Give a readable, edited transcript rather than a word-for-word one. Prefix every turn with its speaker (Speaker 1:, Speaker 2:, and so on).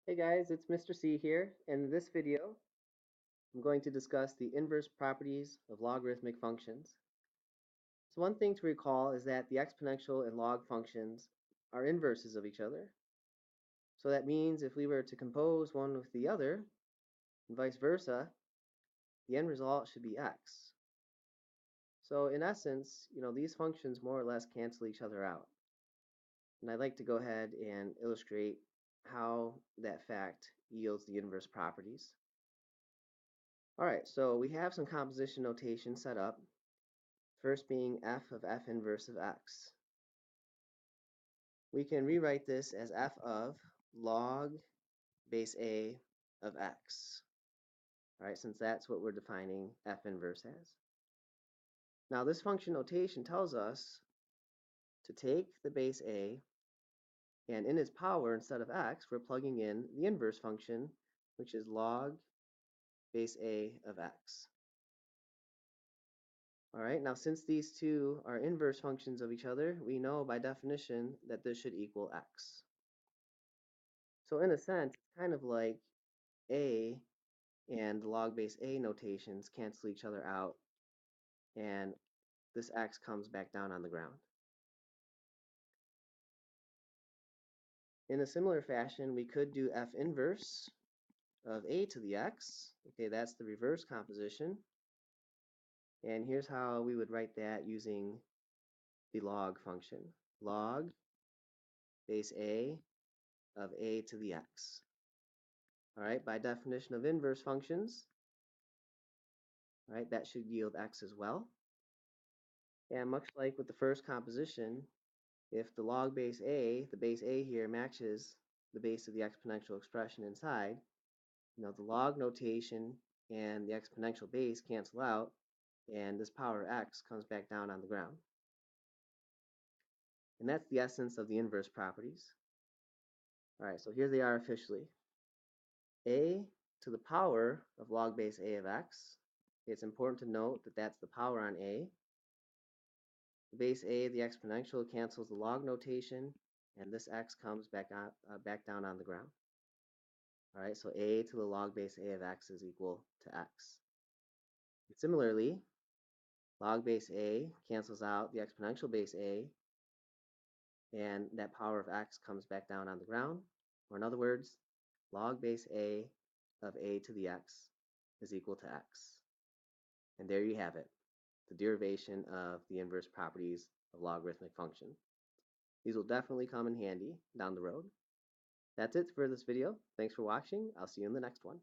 Speaker 1: Hey guys, it's Mr. C here, and in this video, I'm going to discuss the inverse properties of logarithmic functions. So one thing to recall is that the exponential and log functions are inverses of each other. So that means if we were to compose one with the other, and vice versa, the end result should be x. So in essence, these functions more or less cancel each other out. And I'd like to go ahead and illustrate how that fact yields the inverse properties. All right, so we have some composition notation set up. First being f of f inverse of x. We can rewrite this as f of log base a of x. All right, since that's what we're defining f inverse as. Now this function notation tells us to take the base a, and in its power, instead of x, we're plugging in the inverse function, which is log base a of x. All right, now since these two are inverse functions of each other, we know by definition that this should equal x. So in a sense, it's kind of like a and the log base a notations cancel each other out, and this x comes back down on the ground. In a similar fashion, we could do f inverse of a to the x. Okay, that's the reverse composition. And here's how we would write that using the log function. Log base a of a to the x. All right, by definition of inverse functions, all right, that should yield x as well. And much like with the first composition, if the log base a, the base a here matches the base of the exponential expression inside, the log notation and the exponential base cancel out, and this power x comes back down on the ground. And that's the essence of the inverse properties. All right, so here they are officially. A to the power of log base a of x. It's important to note that that's the power on a. The base a, the exponential, cancels the log notation, and this x comes back down on the ground. All right, so a to the log base a of x is equal to x. And similarly, log base a cancels out the exponential base a, and that power of x comes back down on the ground. Or in other words, log base a of a to the x is equal to x. And there you have it, the derivation of the inverse properties of logarithmic function. These will definitely come in handy down the road. That's it for this video. Thanks for watching. I'll see you in the next one.